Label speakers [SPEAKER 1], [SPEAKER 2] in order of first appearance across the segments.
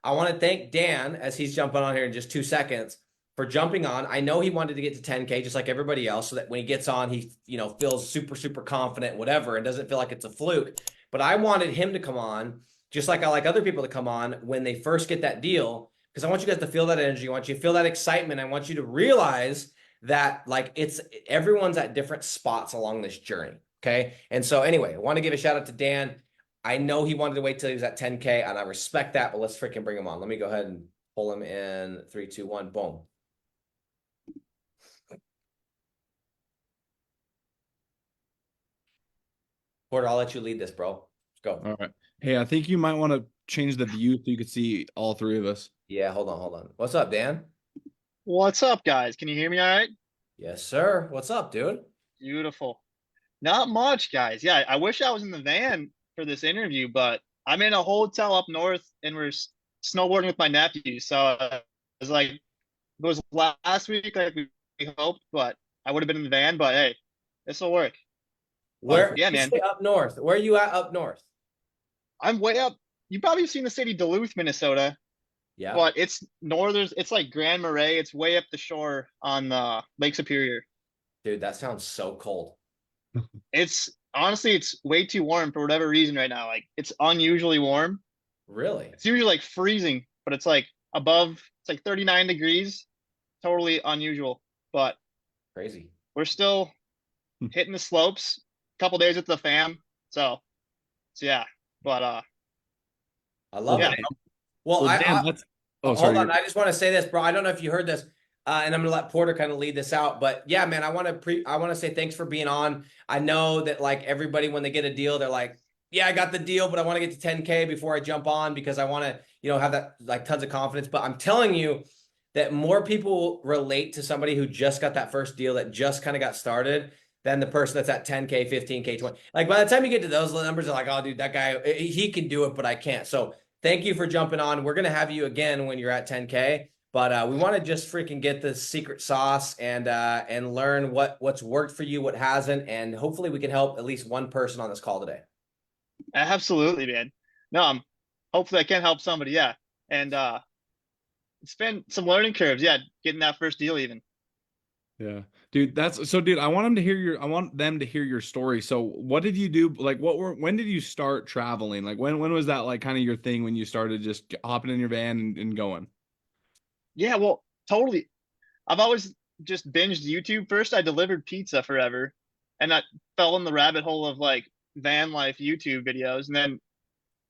[SPEAKER 1] I want to thank Dan as he's jumping on here in just 2 seconds for jumping on. I know he wanted to get to 10K just like everybody else, so that when he gets on, he feels super, super confident, whatever, and doesn't feel like it's a fluke. But I wanted him to come on, just like I like other people to come on when they first get that deal, because I want you guys to feel that energy. I want you to feel that excitement. I want you to realize that like everyone's at different spots along this journey. Okay. And so anyway, I want to give a shout out to Dan. I know he wanted to wait till he was at 10K, and I respect that, but let's freaking bring him on. Let me go ahead and pull him in 3, 2, 1, boom. Porter, I'll let you lead this, bro. Let's go.
[SPEAKER 2] All right. Hey, I think you might want to change the view so you could see all three of us.
[SPEAKER 1] Yeah, hold on, hold on. What's up, Dan?
[SPEAKER 3] What's up, guys? Can you hear me all right?
[SPEAKER 1] Yes, sir. What's up, dude?
[SPEAKER 3] Beautiful. Not much, guys. Yeah, I wish I was in the van for this interview, but I'm in a hotel up north and we're snowboarding with my nephew. So it was like, it was last week, like we hoped, but I would have been in the van. But hey, this will work.
[SPEAKER 1] Where
[SPEAKER 3] Yeah,
[SPEAKER 1] you
[SPEAKER 3] man.
[SPEAKER 1] say up north? Where are you at up north?
[SPEAKER 3] I'm way up. You probably have seen the city Duluth, Minnesota,
[SPEAKER 1] Yeah.
[SPEAKER 3] but it's northern. It's like Grand Marais. It's way up the shore on Lake Superior.
[SPEAKER 1] Dude, that sounds so cold.
[SPEAKER 3] It's honestly, it's way too warm for whatever reason right now. Like it's unusually warm.
[SPEAKER 1] Really?
[SPEAKER 3] It's usually like freezing, but it's like above, it's like 39 degrees. Totally unusual. But
[SPEAKER 1] Crazy.
[SPEAKER 3] we're still hitting the slopes. A couple days with the fam. So yeah. But
[SPEAKER 1] I love
[SPEAKER 3] yeah.
[SPEAKER 1] it. Well,
[SPEAKER 2] Dan, that's
[SPEAKER 1] hold on. I just want to say this, bro. I don't know if you heard this, and I'm gonna let Porter kind of lead this out. But yeah, man, I want to say thanks for being on. I know that like everybody, when they get a deal, they're like, yeah, I got the deal, but I want to get to 10K before I jump on because I want to, have that like tons of confidence. But I'm telling you that more people relate to somebody who just got that first deal, that just kind of got started, than the person that's at 10K, 15K, 20. Like by the time you get to those numbers, they're like, oh, dude, that guy, he can do it, but I can't. So thank you for jumping on. We're going to have you again when you're at 10K, but we want to just freaking get the secret sauce and learn what's worked for you, what hasn't, and hopefully we can help at least one person on this call today.
[SPEAKER 3] Absolutely, man. No, hopefully I can help somebody. Yeah. And it's been some learning curves. Yeah, getting that first deal even.
[SPEAKER 2] Yeah, dude, dude, I want them to hear your story. So what did you do? Like, when did you start traveling? Like, when was that like kind of your thing when you started just hopping in your van and going?
[SPEAKER 3] Yeah, well, totally. I've always just binged YouTube. First, I delivered pizza forever, and I fell in the rabbit hole of like van life YouTube videos. And then,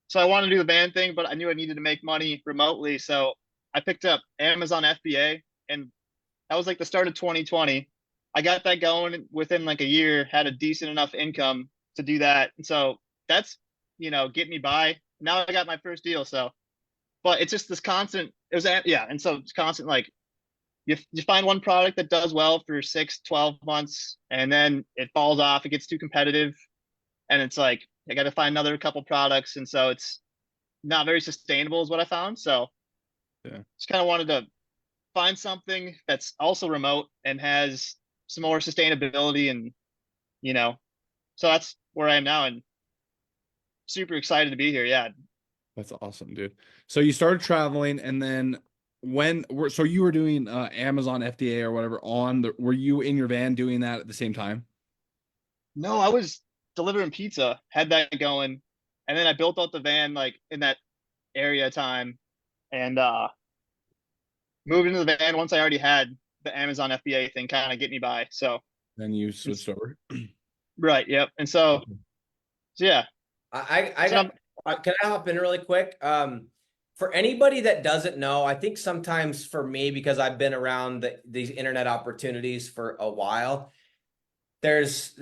[SPEAKER 3] so I wanted to do the van thing, but I knew I needed to make money remotely. So I picked up Amazon FBA, and that was like the start of 2020. I got that going within like a year, had a decent enough income to do that. And so that's, getting me by. Now I got my first deal. So, but it's just this constant, yeah. And so it's constant, like, you find one product that does well for 6, 12 months, and then it falls off. It gets too competitive, and it's like I got to find another couple products, and so it's not very sustainable, is what I found. So
[SPEAKER 2] Yeah.
[SPEAKER 3] just kind of wanted to find something that's also remote and has some more sustainability, and you know, so that's where I am now, and super excited to be here. Yeah.
[SPEAKER 2] That's awesome, dude. So you started traveling, and then so you were doing Amazon FDA or whatever were you in your van doing that at the same time?
[SPEAKER 3] No, I was delivering pizza, had that going, and then I built out the van like in that area time, and moved into the van once I already had the Amazon FBA thing kind of get me by. So
[SPEAKER 2] Then you switched over.
[SPEAKER 3] right, yep. And so yeah.
[SPEAKER 1] I
[SPEAKER 3] So
[SPEAKER 1] got. Can I hop in really quick? For anybody that doesn't know, I think sometimes for me, because I've been around these internet opportunities for a while, there's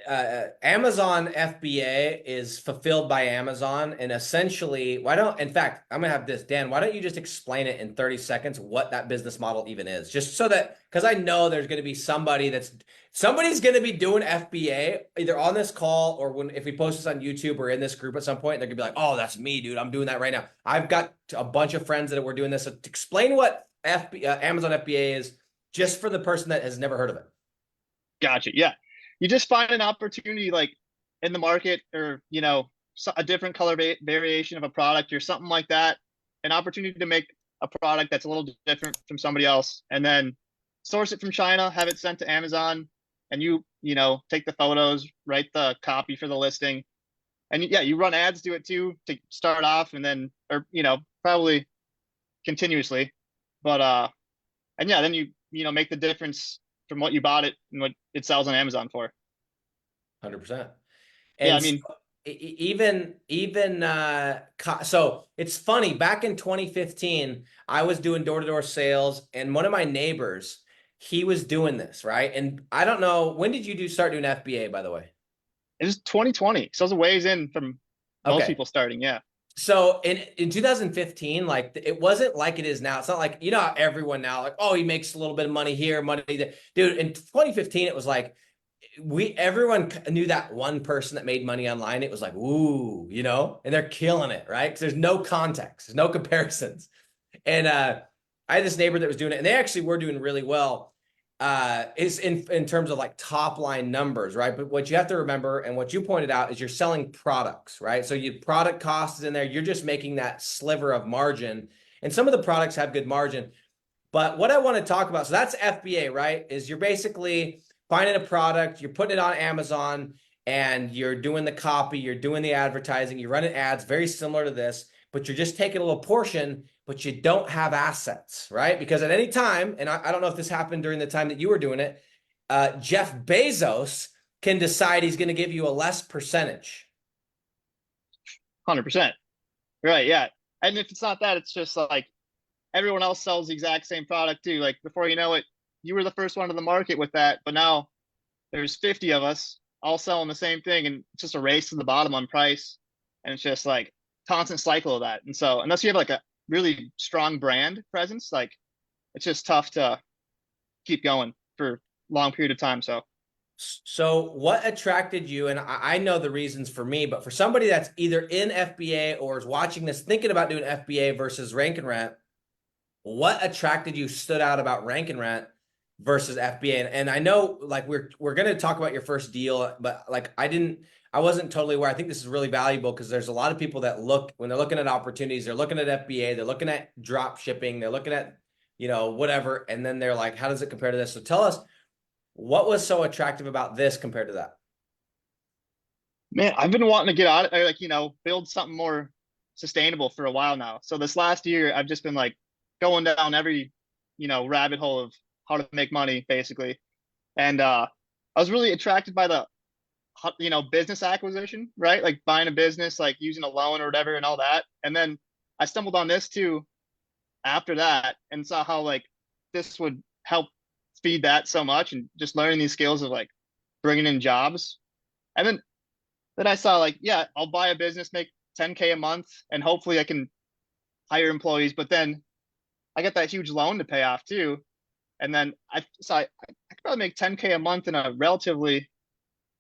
[SPEAKER 1] Amazon FBA is fulfilled by Amazon, and essentially, in fact, I'm gonna have this, Dan, why don't you just explain it in 30 seconds what that business model even is? Just so that, because I know there's gonna be somebody's gonna be doing FBA either on this call or if we post this on YouTube or in this group at some point, they're gonna be like, oh, that's me, dude. I'm doing that right now. I've got a bunch of friends that were doing this. So explain what Amazon FBA is, just for the person that has never heard of it.
[SPEAKER 3] gotcha. Yeah. You just find an opportunity like in the market, or a different color variation of a product or something like that. an opportunity to make a product that's a little different from somebody else, and then source it from China, have it sent to Amazon, and you know, take the photos, write the copy for the listing, and yeah, you run ads to it too to start off, and then, or you know, probably continuously, but and yeah, then you know, make the difference from what you bought it and what it sells on Amazon for.
[SPEAKER 1] 100%.
[SPEAKER 3] Yeah, I
[SPEAKER 1] And so
[SPEAKER 3] mean,
[SPEAKER 1] so it's funny, back in 2015, I was doing door-to-door sales, and one of my neighbors, he was doing this, right? And I don't know, when did you start doing FBA, by the way?
[SPEAKER 3] it was 2020, so it was a ways in from most
[SPEAKER 1] Okay.
[SPEAKER 3] people starting. Yeah,
[SPEAKER 1] So in 2015, like it wasn't like it is now. It's not like, you know, how everyone now, like, oh, he makes a little bit of money here, money there. Dude, in 2015, it was like everyone knew that one person that made money online. It was like, ooh, you know, and they're killing it, right? Because there's no context, there's no comparisons. And I had this neighbor that was doing it, and they actually were doing really well. Is in terms of like top line numbers, right? But what you have to remember, and what you pointed out, is you're selling products, right? So your product cost is in there. You're just making that sliver of margin, and some of the products have good margin. But what I want to talk about, so that's FBA, right? Is you're basically finding a product, you're putting it on Amazon, and you're doing the copy, you're doing the advertising, you're running ads, very similar to this, but you're just taking a little portion, but you don't have assets, right? Because at any time, and I don't know if this happened during the time that you were doing it, Jeff Bezos can decide he's going to give you a less percentage.
[SPEAKER 3] 100%. Right. Yeah, and if it's not that, it's just like everyone else sells the exact same product too. Like before you know it, you were the first one to the market with that, but now there's 50 of us all selling the same thing, and it's just a race to the bottom on price, and it's just like constant cycle of that. And so unless you have like a really strong brand presence, like it's just tough to keep going for a long period of time. So
[SPEAKER 1] So what attracted you? And I know the reasons for me, but for somebody that's either in FBA or is watching this, thinking about doing FBA versus rank and rent, what attracted you, stood out about rank and rent versus FBA? And I know like we're going to talk about your first deal, but like I wasn't totally aware. I think this is really valuable because there's a lot of people that look, when they're looking at opportunities, they're looking at FBA, they're looking at drop shipping, they're looking at, you know, whatever. And then they're like, how does it compare to this? So tell us, what was so attractive about this compared to that?
[SPEAKER 3] man, I've been wanting to get out, like, you know, build something more sustainable for a while now. So this last year, I've just been like going down every, you know, rabbit hole of how to make money basically. And I was really attracted by the, you know, business acquisition, right? Like buying a business, like using a loan or whatever and all that. And then I stumbled on this too after that and saw how like this would help speed that so much, and just learning these skills of like bringing in jobs. And then I saw like, yeah, I'll buy a business, make 10K a month, and hopefully I can hire employees. But then I get that huge loan to pay off too. And then I could probably make 10K a month in a relatively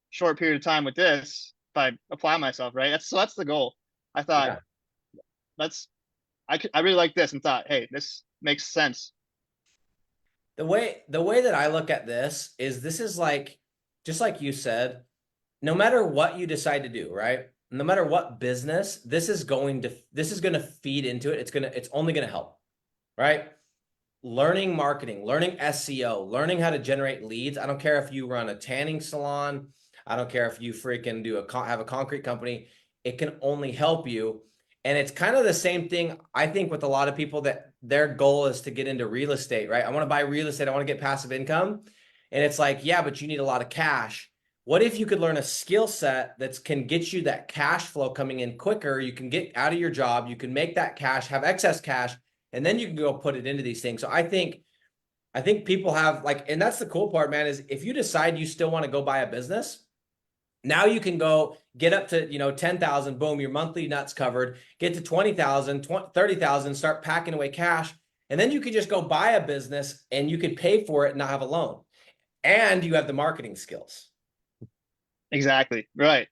[SPEAKER 3] short period of time with this if I apply myself, right? That's the goal. I thought
[SPEAKER 1] Yeah.
[SPEAKER 3] I really like this, and thought, hey, this makes sense.
[SPEAKER 1] The way that I look at this is like, just like you said, no matter what you decide to do, right? No matter what business, this is going to feed into it. It's only going to help, right? Learning marketing, learning SEO, learning how to generate leads. I don't care if you run a tanning salon. I don't care if you freaking have a concrete company. It can only help you. And it's kind of the same thing, I think, with a lot of people that their goal is to get into real estate, right? I want to buy real estate. I want to get passive income. And it's like, yeah, but you need a lot of cash. What if you could learn a skill set that can get you that cash flow coming in quicker? You can get out of your job, you can make that cash, have excess cash, and then you can go put it into these things. So I think people have like, and that's the cool part, man, is if you decide you still want to go buy a business, now you can go get up to, 10,000, boom, your monthly nuts covered, get to 20,000, 30,000, start packing away cash. And then you could just go buy a business and you could pay for it and not have a loan. And you have the marketing skills.
[SPEAKER 3] Exactly. Right.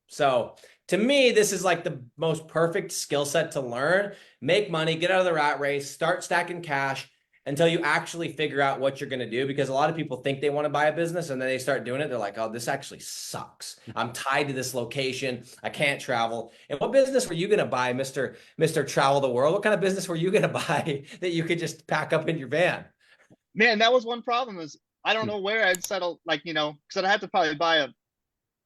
[SPEAKER 1] So to me, this is like the most perfect skill set to learn, make money, get out of the rat race, start stacking cash. until you actually figure out what you're going to do. Because a lot of people think they want to buy a business and then they start doing it. They're like, oh, this actually sucks. I'm tied to this location. I can't travel. And what business were you going to buy, Mr. Travel the World? What kind of business were you going to buy that you could just pack up in your van?
[SPEAKER 3] Man, that was one problem is I don't know where I'd settle, like, because I'd have to probably buy a,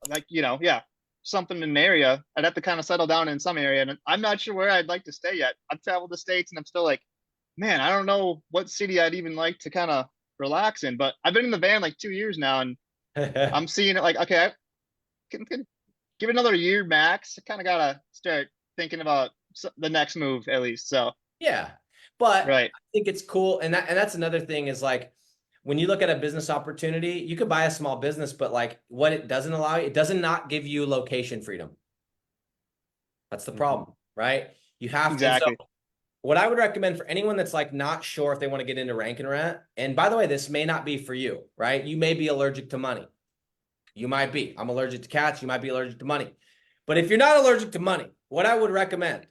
[SPEAKER 3] like, yeah, something in an area. I'd have to kind of settle down in some area. And I'm not sure where I'd like to stay yet. I've traveled the States and I'm still like, man, I don't know what city I'd even like to kind of relax in. But I've been in the van like 2 years now and I'm seeing it like, okay, I can give it another year max. I kind of got to start thinking about the next move at least. So,
[SPEAKER 1] Yeah. But
[SPEAKER 3] right.
[SPEAKER 1] I think it's cool. And that's another thing is like when you look at a business opportunity, you could buy a small business, but like what it doesn't allow you, it doesn't not give you location freedom. That's the problem, right? You have to. And so
[SPEAKER 3] Exactly.
[SPEAKER 1] what I would recommend for anyone that's like not sure if they want to get into rank and rent, and by the way, this may not be for you, right? You may be allergic to money. You might be. I'm allergic to cats. You might be allergic to money. But if you're not allergic to money, what I would recommend,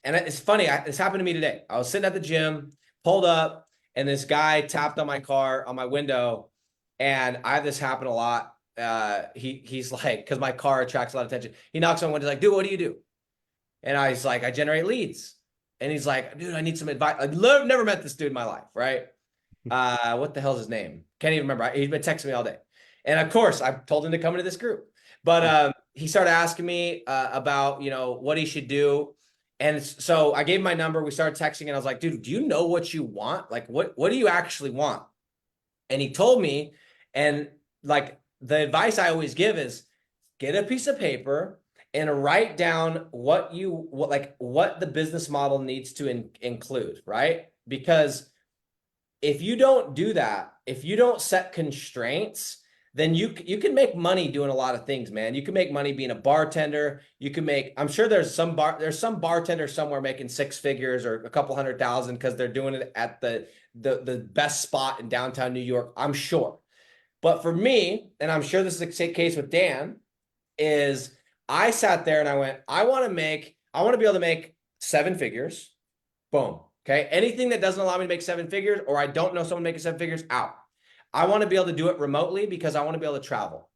[SPEAKER 1] and it's funny, this happened to me today. I was sitting at the gym, pulled up, and this guy tapped on my car, on my window, and I have this happen a lot. He's like, because my car attracts a lot of attention. He knocks on my window, he's like, dude, what do you do? And I was like, I generate leads. And he's like, dude, I need some advice. I've never met this dude in my life, right? What the hell's his name? Can't even remember. He's been texting me all day. And of course, I told him to come into this group. But he started asking me about, what he should do. And so I gave him my number. We started texting and I was like, dude, do you know what you want? Like, what do you actually want? And he told me, and like the advice I always give is get a piece of paper and write down what the business model needs to include, right? Because if you don't do that, if you don't set constraints, then you can make money doing a lot of things, man. You can make money being a bartender. You can make, I'm sure there's some bartender somewhere making six figures or a couple 100,000 because they're doing it at the best spot in downtown New York. I'm sure. But for me, and I'm sure this is the case with Dan, is I sat there and I went, I want to be able to make seven figures. Boom. Okay. Anything that doesn't allow me to make seven figures, or I don't know someone making seven figures, out. I want to be able to do it remotely because I want to be able to travel.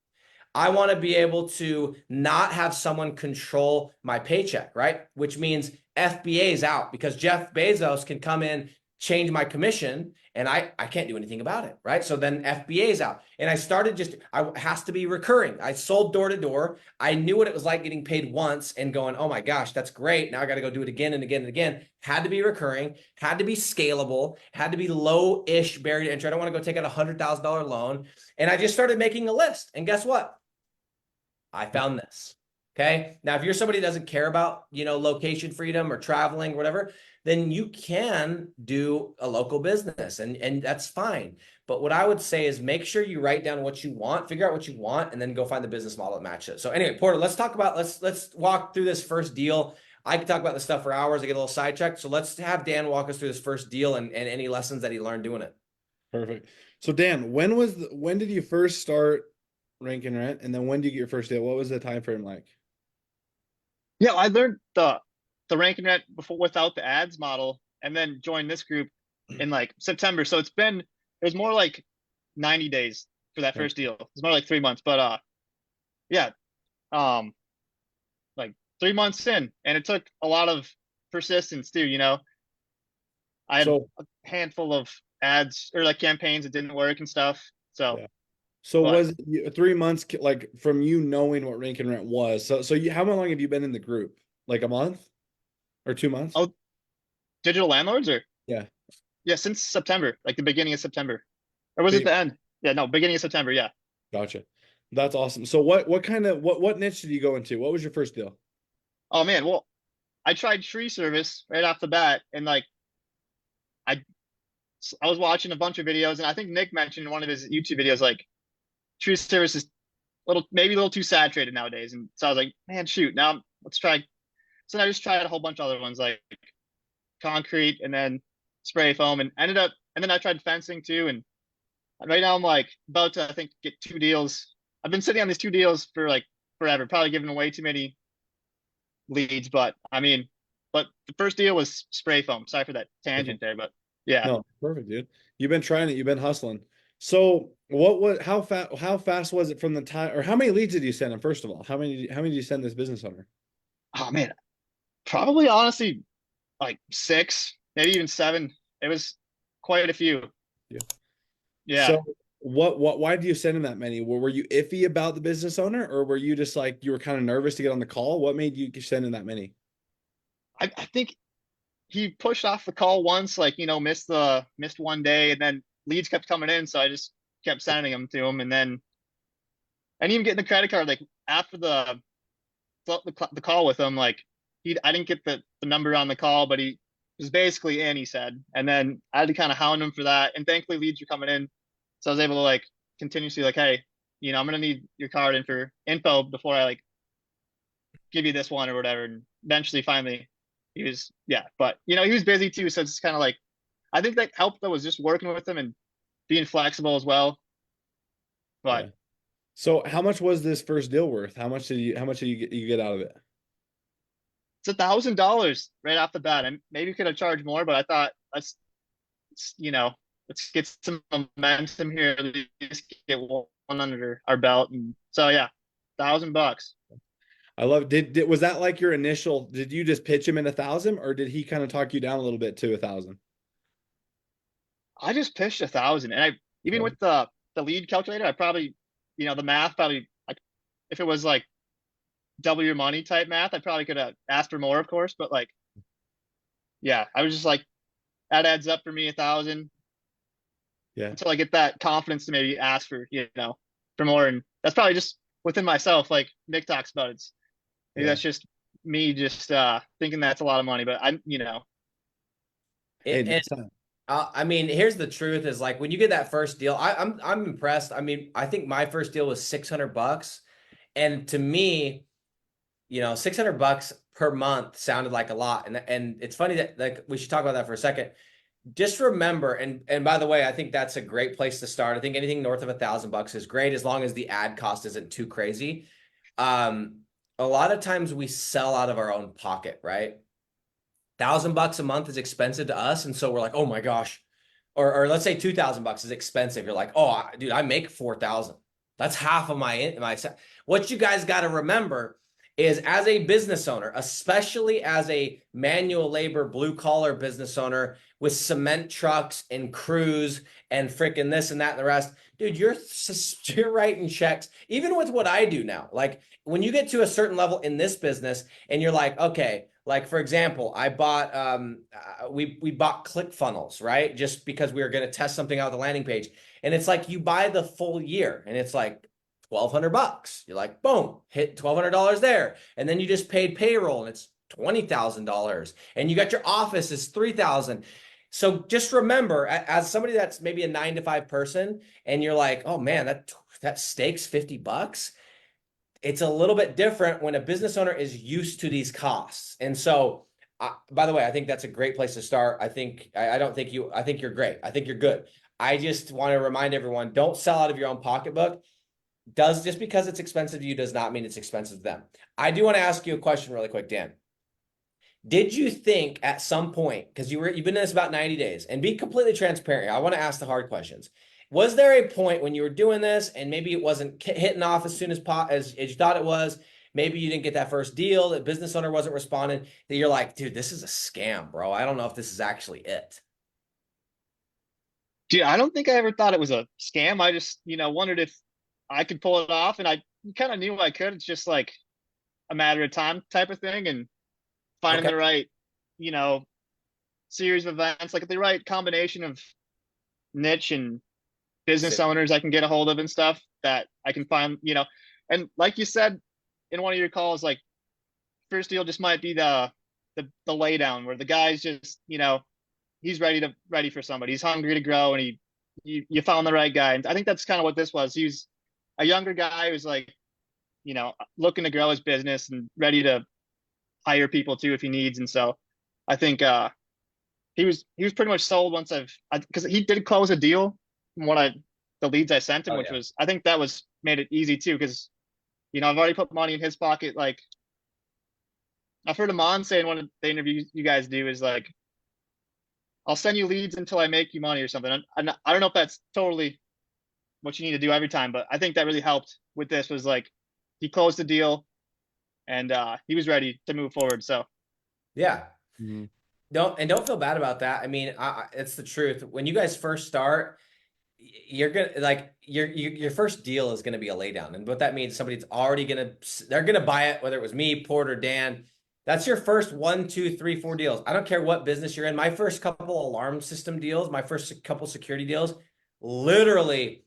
[SPEAKER 1] I want to be able to not have someone control my paycheck, right? Which means FBA is out because Jeff Bezos can come in, change my commission, and I can't do anything about it, right? So then FBA is out. And I started it has to be recurring. I sold door to door. I knew what it was like getting paid once and going, oh my gosh, that's great. Now I got to go do it again and again and again. Had to be recurring, had to be scalable, had to be low-ish barrier to entry. I don't want to go take out a $100,000 loan. And I just started making a list. And guess what? I found this. Okay. Now, if you're somebody that doesn't care about, location freedom or traveling, or whatever, then you can do a local business and that's fine. But what I would say is make sure you write down what you want, figure out what you want, and then go find the business model that matches it. So anyway, Porter, let's walk through this first deal. I could talk about this stuff for hours. I get a little sidetracked. So let's have Dan walk us through this first deal and any lessons that he learned doing it.
[SPEAKER 2] Perfect. So Dan, when did you first start Rank and Rent, and then when did you get your first deal? What was the time frame like?
[SPEAKER 3] Yeah, I learned the rank and rent before without the ads model, and then joined this group in like September. So it was more like 90 days for that first deal. It's more like 3 months, but yeah, like 3 months in, and it took a lot of persistence too. I had a handful of ads or like campaigns that didn't work and stuff. So.
[SPEAKER 2] Yeah. So was it 3 months like from you knowing what Rank and Rent was? So how long have you been in the group? Like a month or 2 months?
[SPEAKER 3] Oh, Digital Landlords or
[SPEAKER 2] yeah,
[SPEAKER 3] since September, like the beginning of September, or was it the end? Yeah, no, beginning of September. Yeah.
[SPEAKER 2] Gotcha. That's awesome. So what niche did you go into? What was your first deal?
[SPEAKER 3] Oh man, well, I tried tree service right off the bat, and like I was watching a bunch of videos, and I think Nick mentioned in one of his YouTube videos like tree service is maybe a little too saturated nowadays, and so I was like, man, shoot, let's try. So I just tried a whole bunch of other ones like concrete and then spray foam, and then I tried fencing too. And right now I'm like about to, I think, get 2 deals. I've been sitting on these 2 deals for like forever, probably giving away too many leads. But the first deal was spray foam. Sorry for that tangent there, but Yeah.
[SPEAKER 2] No, perfect, dude. You've been trying it. You've been hustling. So how fast was it from the time, or how many leads did you send him? First of all, how many did you send this business owner?
[SPEAKER 3] Oh man, probably honestly like 6, maybe even 7. It was quite a few.
[SPEAKER 2] Yeah.
[SPEAKER 3] Yeah.
[SPEAKER 2] So why did you send him that many? Were you iffy about the business owner, or were you just like, you were kind of nervous to get on the call? What made you send him that many?
[SPEAKER 3] I think he pushed off the call once, like, missed one day, and then leads kept coming in, so I just kept sending them to him, and then and even getting the credit card, like after the call with him, like I didn't get the number on the call, but he was basically in, he said, and then I had to kind of hound him for that, and thankfully leads were coming in, so I was able to like continuously like, hey, I'm gonna need your card in for info before I like give you this one or whatever, and eventually finally he was, yeah, but he was busy too, so it's kind of like I think that helped though was just working with him and being flexible as well. But
[SPEAKER 2] Yeah. So how much was this first deal worth? How much did you get out of it?
[SPEAKER 3] it's $1,000 right off the bat. And maybe could have charged more, but I thought let's get some momentum here. At least get one under our belt, and so yeah, $1,000.
[SPEAKER 2] I love did was that like your initial, did you just pitch him in 1,000, or did he kind of talk you down a little bit to 1,000?
[SPEAKER 3] I just pitched 1,000, and I even
[SPEAKER 2] Okay.
[SPEAKER 3] with the lead calculator, I probably the math probably like if it was like double your money type math, I probably could have asked for more, of course, but like yeah, I was just like that adds up for me 1,000
[SPEAKER 2] Yeah.
[SPEAKER 3] until I get that confidence to maybe ask for for more, and that's probably just within myself. Like Nick talks about, it's maybe
[SPEAKER 2] Yeah.
[SPEAKER 3] that's just me just thinking that's a lot of money, but
[SPEAKER 2] Hey,
[SPEAKER 1] And
[SPEAKER 2] next time.
[SPEAKER 1] I mean, here's the truth: is like when you get that first deal, I'm impressed. I mean, I think my first deal was $600, and to me, 600 bucks per month sounded like a lot. And it's funny that like we should talk about that for a second. Just remember, and by the way, I think that's a great place to start. I think anything north of $1,000 is great as long as the ad cost isn't too crazy. Um, a lot of times we sell out of our own pocket, right? $1,000 a month is expensive to us, and so we're like, oh my gosh, or let's say $2,000 is expensive. You're like, oh, dude, I make 4,000. That's half of my. What you guys got to remember is, as a business owner, especially as a manual labor blue collar business owner with cement trucks and crews and freaking this and that and the rest, dude, you're writing checks even with what I do now. Like when you get to a certain level in this business and you're like, okay, like for example, I bought we bought ClickFunnels, right? Just because we were going to test something out with the landing page. And it's like you buy the full year and it's like $1,200. You're like, boom, hit $1,200 there. And then you just paid payroll and it's $20,000. And you got your office is 3,000. So just remember, as somebody that's maybe a 9 to 5 person, and you're like, oh man, that steak's $50. It's a little bit different when a business owner is used to these costs. And so, by the way, I think that's a great place to start. I don't think I think you're great. I think you're good. I just want to remind everyone, don't sell out of your own pocketbook. Just because it's expensive to you does not mean it's expensive to them. I do want to ask you a question really quick, Dan. Did you think at some point, because you've been in this about 90 days, and be completely transparent, I want to ask the hard questions. Was there a point when you were doing this and maybe it wasn't hitting off as soon as you thought it was? Maybe you didn't get that first deal, that business owner wasn't responding, that you're like, dude, this is a scam, bro. I don't know if this is actually it.
[SPEAKER 3] dude, I don't think I ever thought it was a scam. I just wondered if I could pull it off, and I kind of knew I could. It's just like a matter of time type of thing, and finding
[SPEAKER 1] Okay.
[SPEAKER 3] the right you know series of events, like the right combination of niche and business owners I can get a hold of and stuff that I can find, and like you said in one of your calls, like first deal just might be the lay down where the guy's just, he's ready for somebody. He's hungry to grow, and you found the right guy. And I think that's kind of what this was. He was a younger guy who's like, looking to grow his business and ready to hire people too if he needs. And so I think he was pretty much sold once because he did close a deal from the leads I sent him,
[SPEAKER 1] Oh
[SPEAKER 3] which
[SPEAKER 1] yeah.
[SPEAKER 3] was, I think that was made it easy too, because I've already put money in his pocket. Like I've heard Amon say in one of the interviews you guys do is like I'll send you leads until I make you money or something. I don't know if that's totally what you need to do every time, but I think that really helped with this was like he closed the deal and he was ready to move forward. So
[SPEAKER 1] Yeah.
[SPEAKER 2] Mhm.
[SPEAKER 1] Don't feel bad about that. I mean, it's the truth. When you guys first start, you're gonna like your first deal is gonna be a laydown, and what that means, somebody's already they're gonna buy it, whether it was me, Porter, Dan. That's your first one, two, three, four deals. I don't care what business you're in. My first couple alarm system deals, my first couple security deals, literally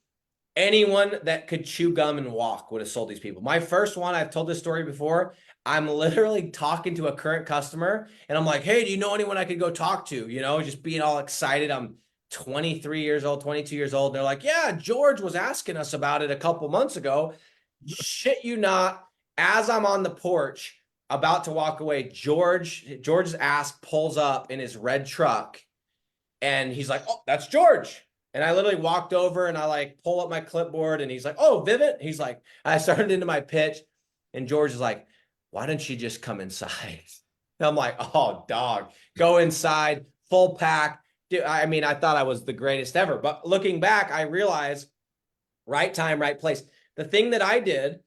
[SPEAKER 1] anyone that could chew gum and walk would have sold these people. My first one, I've told this story before. I'm literally talking to a current customer and I'm like, hey, do you know anyone I could go talk to? You know, just being all excited. I'm 23 years old, 22 years old. And they're like, yeah, George was asking us about it a couple months ago. Shit you not. As I'm on the porch about to walk away, George's ass pulls up in his red truck and he's like, oh, that's George. And I literally walked over and I like pull up my clipboard and he's like, oh, Vivint. He's like, I started into my pitch and George is like, why don't you just come inside? And I'm like, oh, dog, go inside, full pack. Dude, I mean, I thought I was the greatest ever. But looking back, I realized right time, right place. The thing that I did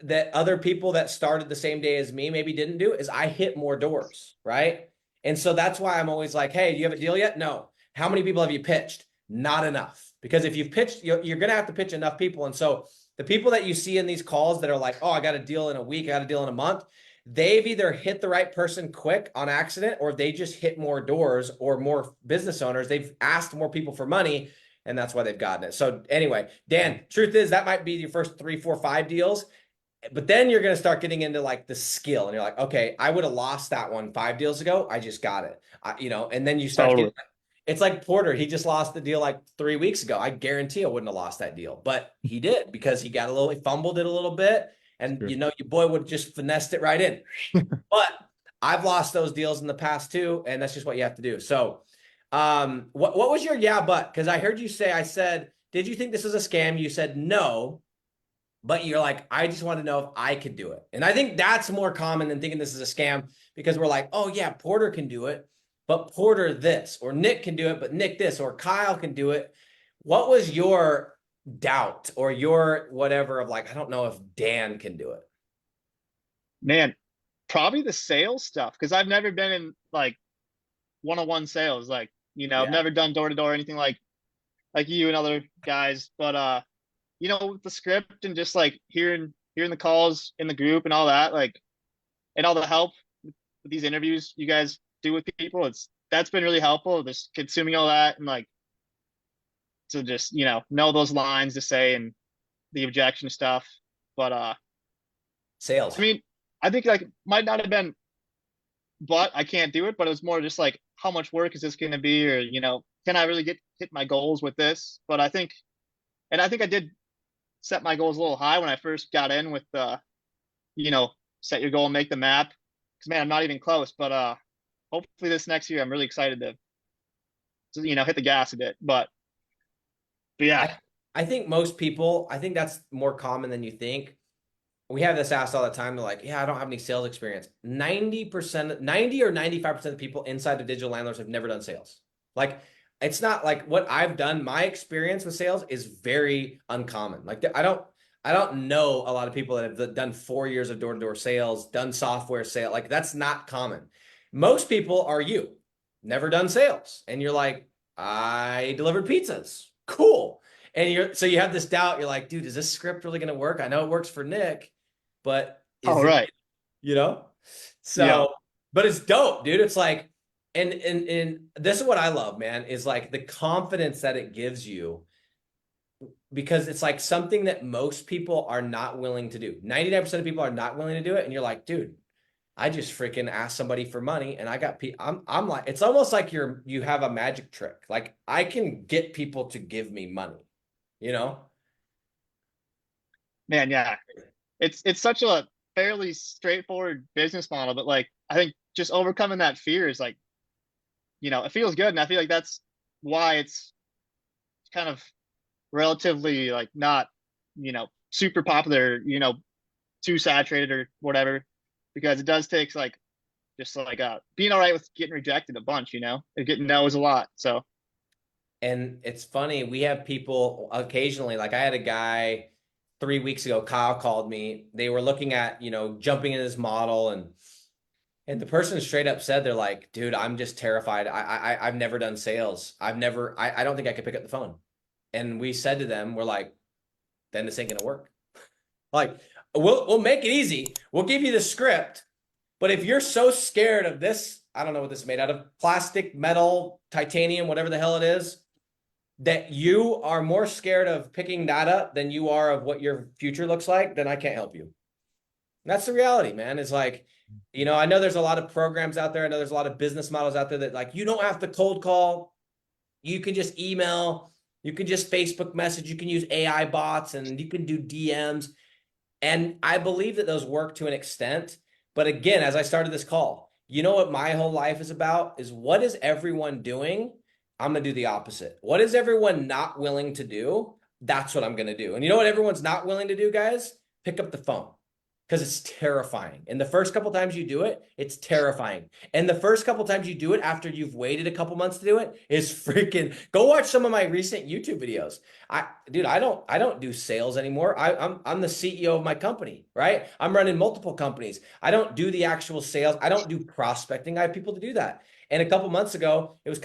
[SPEAKER 1] that other people that started the same day as me maybe didn't do is I hit more doors, right? And so that's why I'm always like, hey, do you have a deal yet? No. How many people have you pitched? Not enough. Because if you've pitched, you're going to have to pitch enough people. And so the people that you see in these calls that are like, oh, I got a deal in a week, I got a deal in a month, they've either hit the right person quick on accident or they just hit more doors or more business owners. They've asked more people for money and that's why they've gotten it. So anyway, Dan, truth is that might be your first 3, 4, 5 deals. But then you're going to start getting into like the skill and you're like, okay, I would have lost that one 5 deals ago. I just got it. You know, and then you start getting,
[SPEAKER 3] totally.
[SPEAKER 1] it's like Porter. He just lost the deal like 3 weeks ago. I guarantee I wouldn't have lost that deal, but he did because he fumbled it a little bit. And
[SPEAKER 2] Sure.
[SPEAKER 1] you know, your boy would have just finessed it right in. But I've lost those deals in the past too. And that's just what you have to do. So, what was your, yeah, but, cause I heard you say, I said, did you think this was a scam? You said no. But you're like, I just want to know if I could do it. And I think that's more common than thinking this is a scam because we're like, oh, yeah, Porter can do it, but Porter this, or Nick can do it, but Nick this, or Kyle can do it. What was your doubt or your whatever of like, I don't know if Dan can do it?
[SPEAKER 3] Man, probably the sales stuff because I've never been in like one-on-one sales. Like, I've
[SPEAKER 1] Yeah.
[SPEAKER 3] never done door to door anything like you and other guys. But with the script and just like hearing the calls in the group and all that, like, and all the help with these interviews you guys do with people, that's been really helpful. Just consuming all that and like to just know those lines to say and the objection stuff. But I
[SPEAKER 1] Sales.
[SPEAKER 3] mean, I think like might not have been, but I can't do it. But it was more just like how much work is this going to be, or can I really hit my goals with this? But I think I did set my goals a little high when I first got in with you know, set your goal and make the map. Because man, I'm not even close. But hopefully this next year, I'm really excited to hit the gas a bit. But yeah,
[SPEAKER 1] I, I think most people, I think that's more common than you think. We have this asked all the time. They're like, yeah, I don't have any sales experience. 90%, 90 or 95% of the people inside of digital landlords have never done sales. Like, it's not like what I've done. My experience with sales is very uncommon. Like, I don't know a lot of people that have done 4 years of door-to-door sales, done software sale. Like, that's not common. Most people are you, never done sales. And you're like, I delivered pizzas. Cool. And so you have this doubt. You're like, dude, is this script really going to work? I know it works for Nick, but is
[SPEAKER 3] all
[SPEAKER 1] it,
[SPEAKER 3] right,
[SPEAKER 1] you know?
[SPEAKER 3] yeah,
[SPEAKER 1] So, but it's dope, dude. It's like, and this is what I love, man, is like the confidence that it gives you because it's like something that most people are not willing to do. 99% of people are not willing to do it. And you're like, dude, I just freaking asked somebody for money and I got I'm like, it's almost like you have a magic trick. Like I can get people to give me money, you know?
[SPEAKER 3] man, yeah. It's such a fairly straightforward business model, but like I think just overcoming that fear is like, it feels good, and I feel like that's why it's kind of relatively like not, super popular, too saturated or whatever, because it does take like just like being all right with getting rejected a bunch, and getting no's a lot. So
[SPEAKER 1] And it's funny, we have people occasionally, like I had a guy 3 weeks ago, Kyle called me. They were looking at, jumping in his model, and the person straight up said, they're like, dude, I'm just terrified. I've never done sales. I don't think I could pick up the phone. And we said to them, we're like, then this ain't gonna work. Like, we'll make it easy. We'll give you the script. But if you're so scared of this, I don't know what this is made out of, plastic, metal, titanium, whatever the hell it is, that you are more scared of picking that up than you are of what your future looks like, then I can't help you. And that's the reality, man. It's like, I know there's a lot of programs out there. I know there's a lot of business models out there that like, you don't have to cold call. You can just email. You can just Facebook message. You can use AI bots and you can do DMs. And I believe that those work to an extent. But again, as I started this call, you know what my whole life is about is what is everyone doing? I'm going to do the opposite. What is everyone not willing to do? That's what I'm going to do. And you know what everyone's not willing to do, guys? Pick up the phone. Because it's terrifying. And the first couple times you do it, it's terrifying. And the first couple times you do it after you've waited a couple months to do it is freaking. Go watch some of my recent YouTube videos. I don't do sales anymore. I'm the CEO of my company, right? I'm running multiple companies. I don't do the actual sales. I don't do prospecting. I have people to do that. And a couple months ago, it was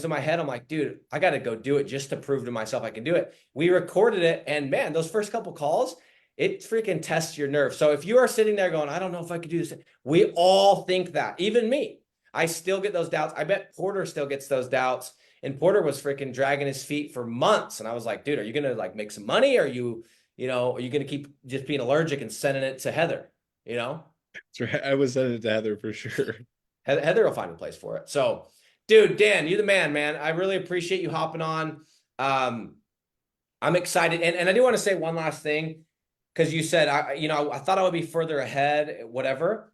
[SPEAKER 1] in my head. I'm like, dude, I got to go do it just to prove to myself I can do it. We recorded it, and man, those first couple calls, it freaking tests your nerve. So if you are sitting there going, I don't know if I could do this, we all think that, even me. I still get those doubts. I bet Porter still gets those doubts. And Porter was freaking dragging his feet for months. And I was like, dude, are you going to like make some money? Or are you going to keep just being allergic and sending it to Heather?
[SPEAKER 2] That's right. I was sending it to Heather for sure.
[SPEAKER 1] Heather will find a place for it. So, dude, Dan, you're the man. I really appreciate you hopping on. I'm excited. And I do want to say one last thing. Because you said, I thought I would be further ahead, whatever.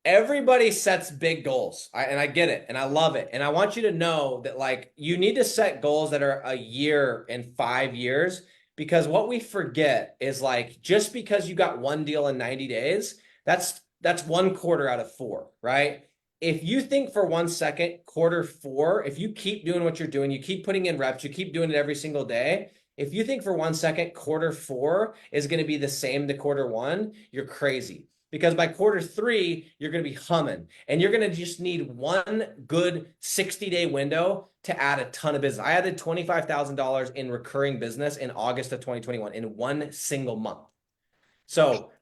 [SPEAKER 1] Everybody sets big goals, and I get it, and I love it. And I want you to know that, like, you need to set goals that are a year and 5 years, because what we forget is, like, just because you got one deal in 90 days, that's 1 quarter out of 4, right? If you think for 1 second, quarter 4, if you keep doing what you're doing, you keep putting in reps, you keep doing it every single day, if you think for 1 second, quarter 4 is going to be the same to quarter 1, you're crazy. Because by quarter 3, you're going to be humming. And you're going to just need one good 60-day window to add a ton of business. I added $25,000 in recurring business in August of 2021 in 1 single month. So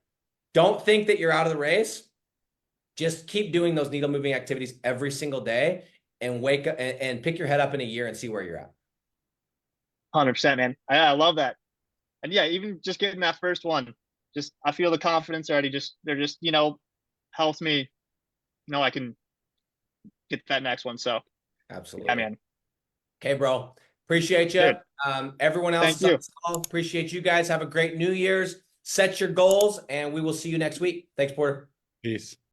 [SPEAKER 1] don't think that you're out of the race. Just keep doing those needle moving activities every single day and wake up and pick your head up in a year and see where you're at.
[SPEAKER 3] 100%, man. I love that. And yeah, even just getting that first one, I feel the confidence already. They're just helps me know I can get that next one. So
[SPEAKER 1] absolutely,
[SPEAKER 3] yeah, man.
[SPEAKER 1] Okay, bro. Appreciate you. Everyone else,
[SPEAKER 3] thank you.
[SPEAKER 1] Appreciate you guys. Have a great New Year's. Set your goals, and we will see you next week. Thanks, Porter.
[SPEAKER 2] Peace.